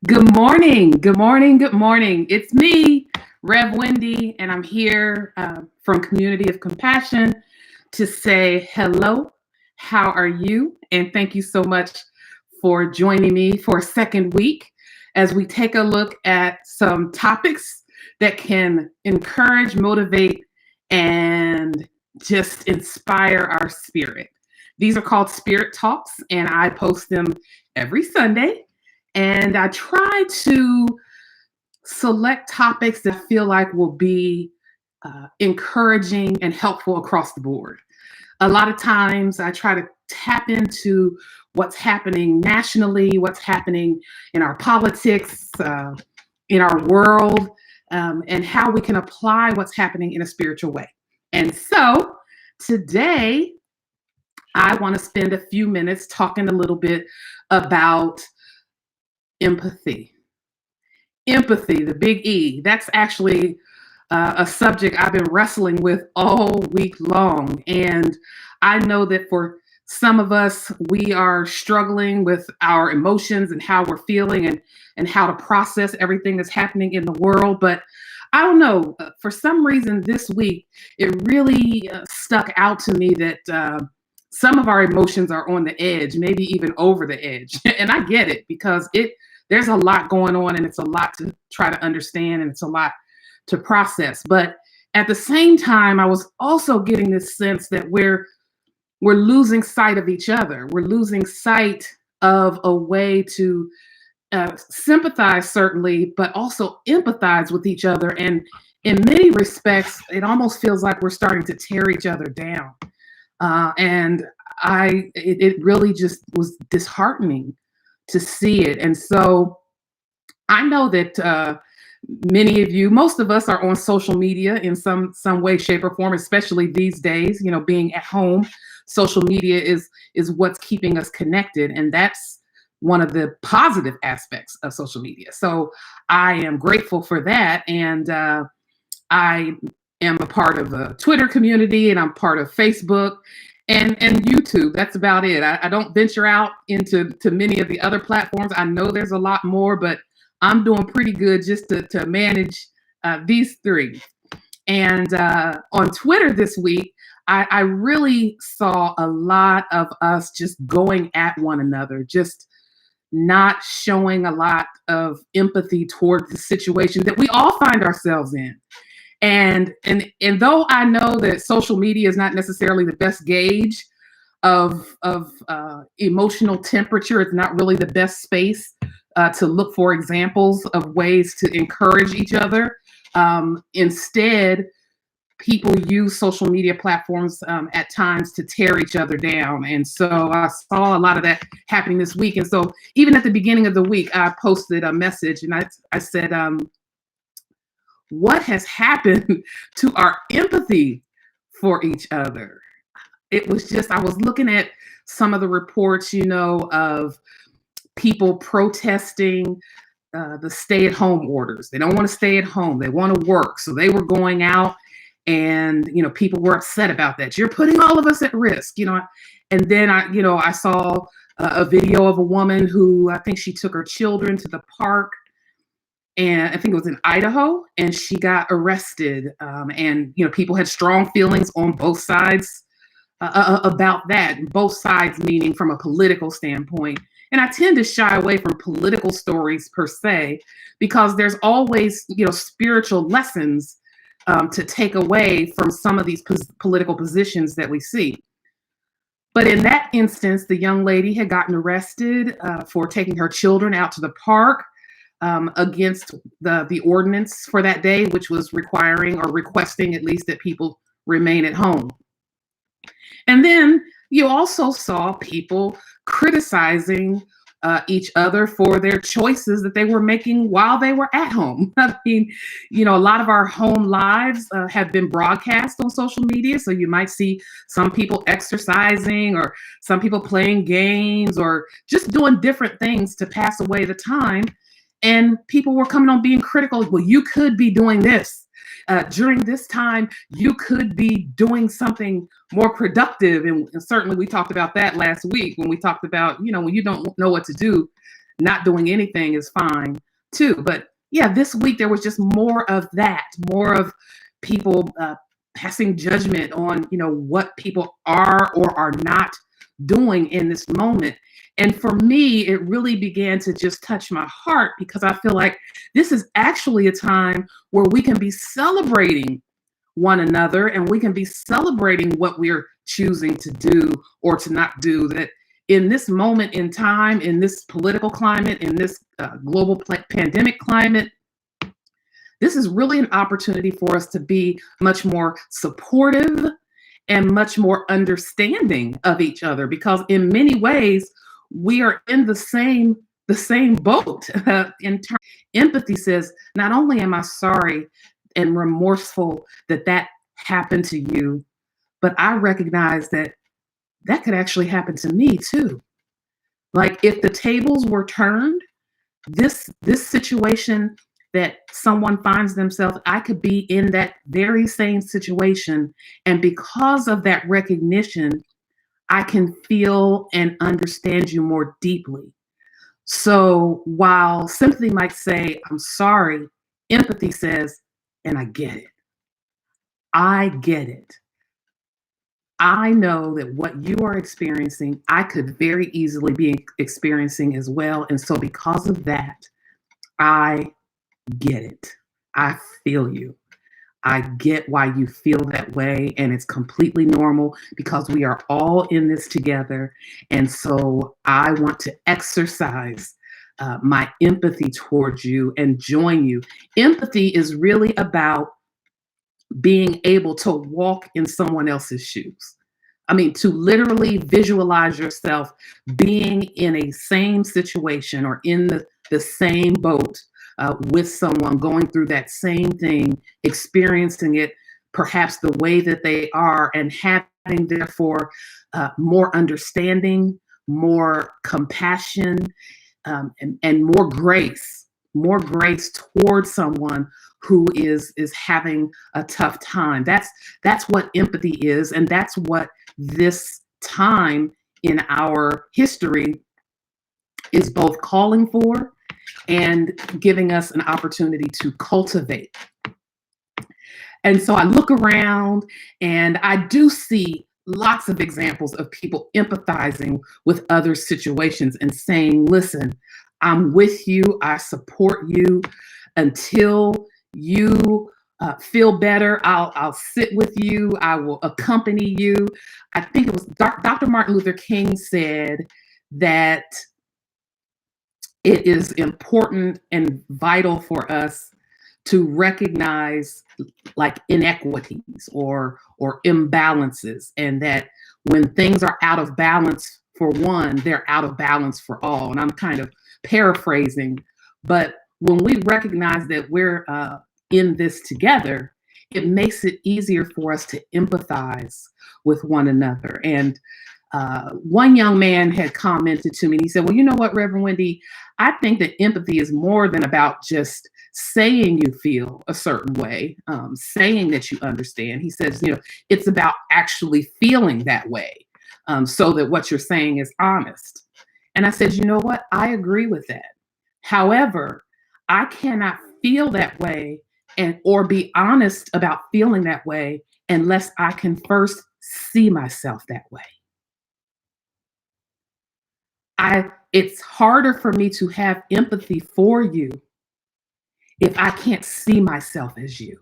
Good morning. Good morning. Good morning. It's me, Rev Wendy, and I'm here from Community of Compassion to say hello. How are you? And thank you so much for joining me for a second week as we take a look at some topics that can encourage, motivate, and just inspire our spirit. These are called Spirit Talks, and I post them every Sunday. And I try to select topics that I feel like will be encouraging and helpful across the board. A lot of times I try to tap into what's happening nationally, what's happening in our politics, in our world, and how we can apply what's happening in a spiritual way. And so today, I want to spend a few minutes talking a little bit about empathy. Empathy, the big E. That's actually a subject I've been wrestling with all week long. And I know that for some of us, we are struggling with our emotions and how we're feeling and how to process everything that's happening in the world. But I don't know, for some reason this week, it really stuck out to me that some of our emotions are on the edge, maybe even over the edge. And I get it because there's a lot going on and it's a lot to try to understand and it's a lot to process. But at the same time, I was also getting this sense that we're losing sight of each other. We're losing sight of a way to sympathize, certainly, but also empathize with each other. And in many respects, it almost feels like we're starting to tear each other down. And it really just was disheartening to see it. And so I know that many of you, most of us are on social media in some way, shape, or form, especially these days, being at home. Social media is what's keeping us connected. And that's one of the positive aspects of social media. So I am grateful for that. And I am a part of a Twitter community and I'm part of Facebook and YouTube. That's about it. I don't venture out into many of the other platforms. I know there's a lot more, but I'm doing pretty good just to manage these three. And on Twitter this week, I really saw a lot of us just going at one another, just not showing a lot of empathy toward the situation that we all find ourselves in. And though I know that social media is not necessarily the best gauge of emotional temperature, it's not really the best space to look for examples of ways to encourage each other. Instead, people use social media platforms at times to tear each other down. And so I saw a lot of that happening this week. And so even at the beginning of the week, I posted a message and I said, what has happened to our empathy for each other? It was just, I was looking at some of the reports, of people protesting the stay-at-home orders. They don't want to stay at home. They want to work. So they were going out and, people were upset about that. You're putting all of us at risk, And then I saw a video of a woman who, I think she took her children to the park, and I think it was in Idaho, and she got arrested. And people had strong feelings on both sides about that. Both sides meaning from a political standpoint. And I tend to shy away from political stories per se, because there's always spiritual lessons to take away from some of these political positions that we see. But in that instance, the young lady had gotten arrested for taking her children out to the park. Against the ordinance for that day, which was requiring or requesting at least that people remain at home. And then you also saw people criticizing each other for their choices that they were making while they were at home. I mean, a lot of our home lives have been broadcast on social media. So you might see some people exercising or some people playing games or just doing different things to pass away the time. And people were coming on being critical. Well, you could be doing this. During this time, you could be doing something more productive. And certainly we talked about that last week when we talked about, when you don't know what to do, not doing anything is fine too. But yeah, this week there was just more of that, more of people passing judgment on, what people are or are not doing in this moment. And for me, it really began to just touch my heart because I feel like this is actually a time where we can be celebrating one another and we can be celebrating what we're choosing to do or to not do. That in this moment in time, in this political climate, in this global pandemic climate, this is really an opportunity for us to be much more supportive and much more understanding of each other, because in many ways we are in the same boat. Empathy says, not only am I sorry and remorseful that that happened to you, but I recognize that that could actually happen to me too. Like if the tables were turned, this situation that someone finds themselves, I could be in that very same situation. And because of that recognition, I can feel and understand you more deeply. So while sympathy might say, I'm sorry, empathy says, and I get it. I get it. I know that what you are experiencing, I could very easily be experiencing as well. And so because of that, I get it. I feel you. I get why you feel that way, and it's completely normal because we are all in this together. And so I want to exercise my empathy towards you and join you. Empathy is really about being able to walk in someone else's shoes. I mean, to literally visualize yourself being in a same situation or in the same boat with someone going through that same thing, experiencing it perhaps the way that they are, and having, therefore, more understanding, more compassion, and more grace towards someone who is having a tough time. That's what empathy is, and that's what this time in our history is both calling for and giving us an opportunity to cultivate. And so I look around and I do see lots of examples of people empathizing with other situations and saying, listen, I'm with you, I support you until you feel better. I'll sit with you, I will accompany you. I think it was Dr. Martin Luther King said that it is important and vital for us to recognize like inequities or imbalances, and that when things are out of balance for one, they're out of balance for all. And I'm kind of paraphrasing, but when we recognize that we're in this together, it makes it easier for us to empathize with one another. And one young man had commented to me, and he said, well, you know what, Reverend Wendy, I think that empathy is more than about just saying you feel a certain way, saying that you understand. He says, it's about actually feeling that way, so that what you're saying is honest. And I said, you know what? I agree with that. However, I cannot feel that way or be honest about feeling that way unless I can first see myself that way. It's harder for me to have empathy for you if I can't see myself as you.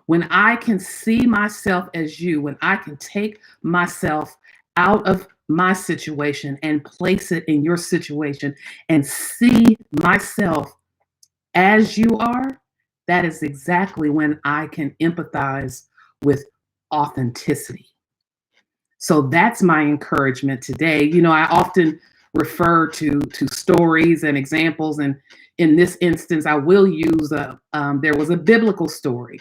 When I can see myself as you, when I can take myself out of my situation and place it in your situation and see myself as you are, that is exactly when I can empathize with authenticity. So that's my encouragement today. I often refer to stories and examples, and in this instance, I will use there was a biblical story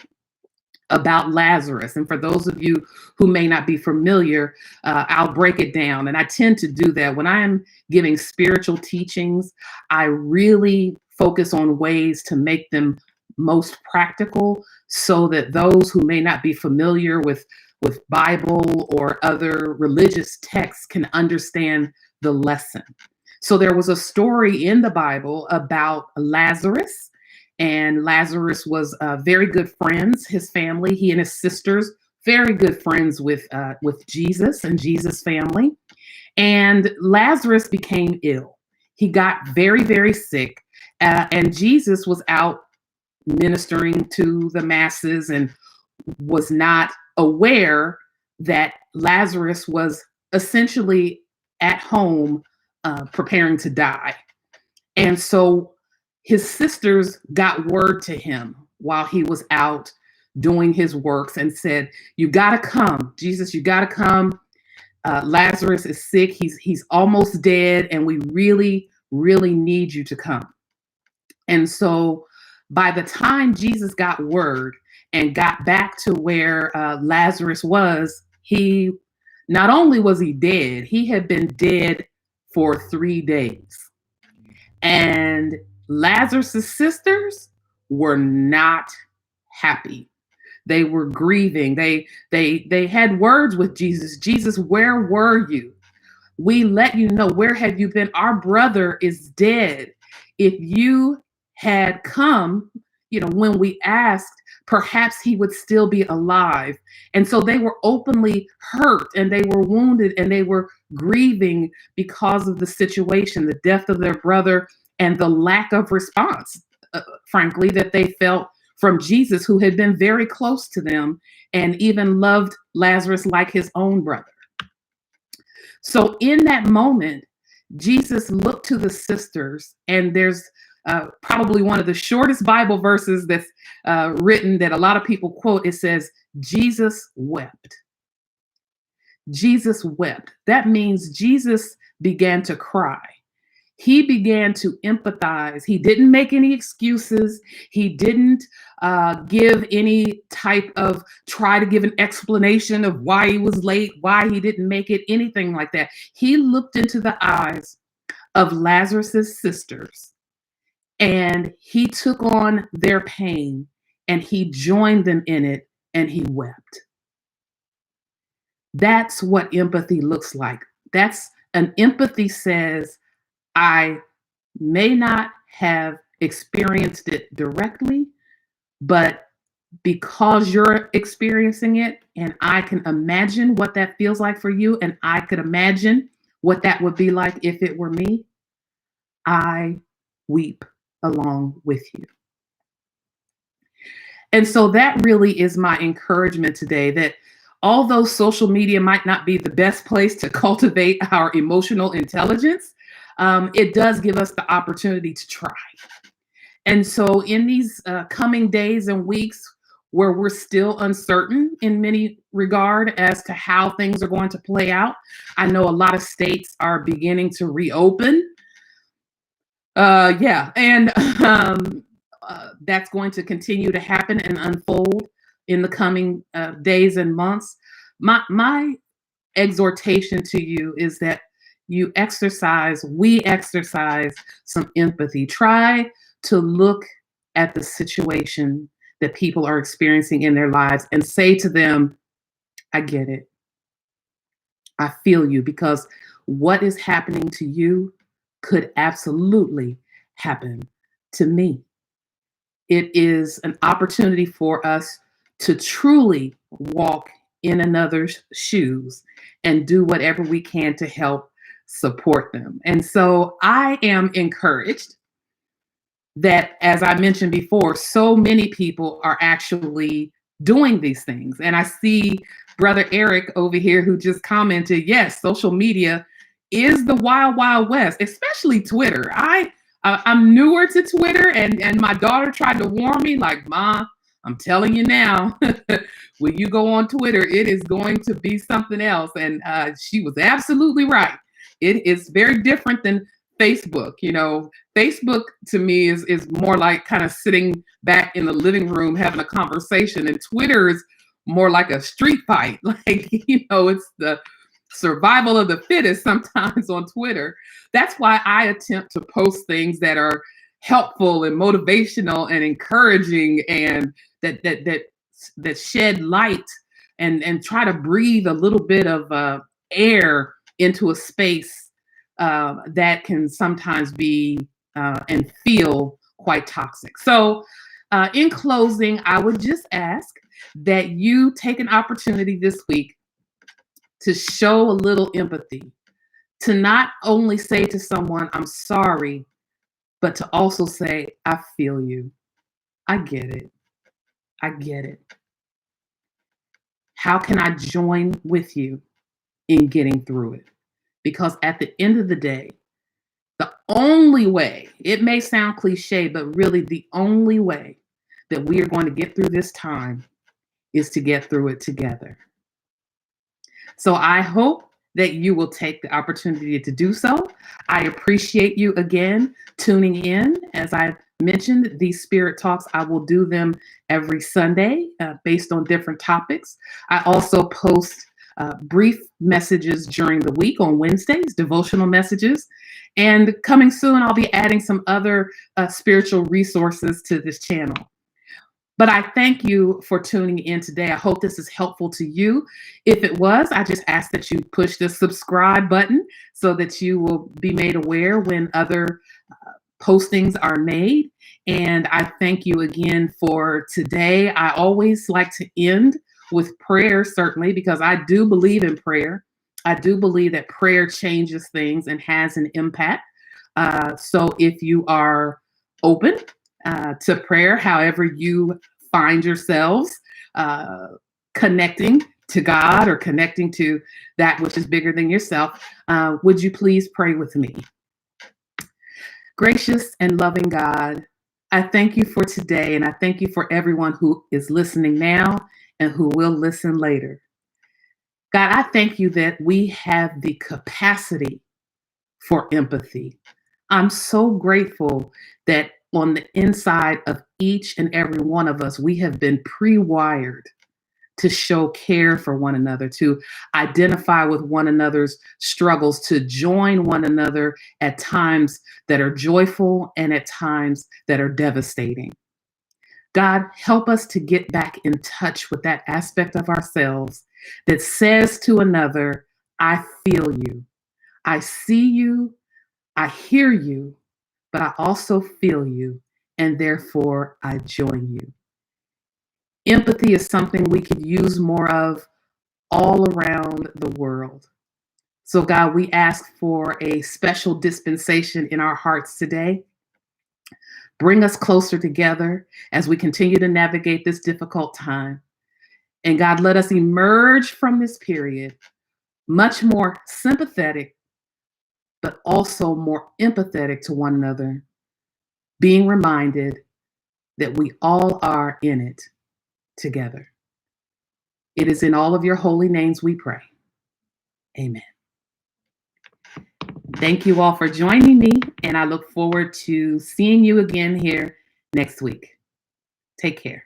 about Lazarus. And for those of you who may not be familiar, I'll break it down. And I tend to do that when I am giving spiritual teachings. I really focus on ways to make them most practical, so that those who may not be familiar with Bible or other religious texts can understand the lesson. So there was a story in the Bible about Lazarus, and Lazarus was very good friends. His family, he and his sisters, very good friends with Jesus and Jesus' family. And Lazarus became ill. He got very, very sick, and Jesus was out ministering to the masses and was not aware that Lazarus was essentially at home preparing to die. And so his sisters got word to him while he was out doing his works and said, "You got to come, Jesus, you got to come. Lazarus is sick. He's almost dead, and we really, really need you to come." And so by the time Jesus got word and got back to where Lazarus was, he not only was he dead, he had been dead for 3 days. And Lazarus' sisters were not happy. They were grieving. They had words with Jesus. "Jesus, where were you? We let you know. Where have you been? Our brother is dead. If you had come, when we asked, perhaps he would still be alive." And so they were openly hurt and they were wounded and they were grieving because of the situation, the death of their brother, and the lack of response, frankly, that they felt from Jesus, who had been very close to them and even loved Lazarus like his own brother. So in that moment, Jesus looked to the sisters, and there's probably one of the shortest Bible verses that's written that a lot of people quote. It says, "Jesus wept." Jesus wept. That means Jesus began to cry. He began to empathize. He didn't make any excuses. He didn't give any type of try to give an explanation of why he was late, why he didn't make it, anything like that. He looked into the eyes of Lazarus's sisters and he took on their pain and he joined them in it and he wept. That's what empathy looks like. That's an empathy says, I may not have experienced it directly, but because you're experiencing it and I can imagine what that feels like for you, and I could imagine what that would be like if it were me, I weep along with you. And so that really is my encouragement today, that although social media might not be the best place to cultivate our emotional intelligence, it does give us the opportunity to try. And so in these coming days and weeks where we're still uncertain in many regard as to how things are going to play out, I know a lot of states are beginning to reopen. And that's going to continue to happen and unfold in the coming days and months. My exhortation to you is that we exercise some empathy. Try to look at the situation that people are experiencing in their lives and say to them, I get it. I feel you, because what is happening to you could absolutely happen to me. It is an opportunity for us to truly walk in another's shoes and do whatever we can to help support them. And so I am encouraged that, as I mentioned before, so many people are actually doing these things. And I see Brother Eric over here who just commented, yes, social media is the wild, wild west, especially Twitter. I'm newer to Twitter, and my daughter tried to warn me, like, Ma, I'm telling you now, when you go on Twitter, it is going to be something else. And she was absolutely right. It is very different than Facebook. Facebook to me is more like kind of sitting back in the living room having a conversation, and Twitter is more like a street fight. Like, it's the survival of the fittest sometimes on Twitter. That's why I attempt to post things that are helpful and motivational and encouraging, and that shed light and try to breathe a little bit of air into a space that can sometimes be and feel quite toxic. So, in closing, I would just ask that you take an opportunity this week to show a little empathy, to not only say to someone, I'm sorry, but to also say, I feel you. I get it. I get it. How can I join with you in getting through it? Because at the end of the day, the only way, it may sound cliche, but really the only way that we are going to get through this time is to get through it together. So I hope that you will take the opportunity to do so. I appreciate you again tuning in. As I mentioned, these Spirit Talks, I will do them every Sunday based on different topics. I also post brief messages during the week on Wednesdays, devotional messages. And coming soon, I'll be adding some other spiritual resources to this channel. But I thank you for tuning in today. I hope this is helpful to you. If it was, I just ask that you push the subscribe button so that you will be made aware when other postings are made. And I thank you again for today. I always like to end with prayer, certainly, because I do believe in prayer. I do believe that prayer changes things and has an impact. So if you are open to prayer, however you find yourselves connecting to God or connecting to that which is bigger than yourself, would you please pray with me? Gracious and loving God, I thank you for today, and I thank you for everyone who is listening now and who will listen later. God, I thank you that we have the capacity for empathy. I'm so grateful that on the inside of each and every one of us, we have been pre-wired to show care for one another, to identify with one another's struggles, to join one another at times that are joyful and at times that are devastating. God, help us to get back in touch with that aspect of ourselves that says to another, I feel you, I see you, I hear you, but I also feel you, and therefore I join you. Empathy is something we could use more of all around the world. So, God, we ask for a special dispensation in our hearts today. Bring us closer together as we continue to navigate this difficult time. And God, let us emerge from this period much more sympathetic, but also more empathetic to one another, being reminded that we all are in it together. It is in all of your holy names we pray. Amen. Thank you all for joining me, and I look forward to seeing you again here next week. Take care.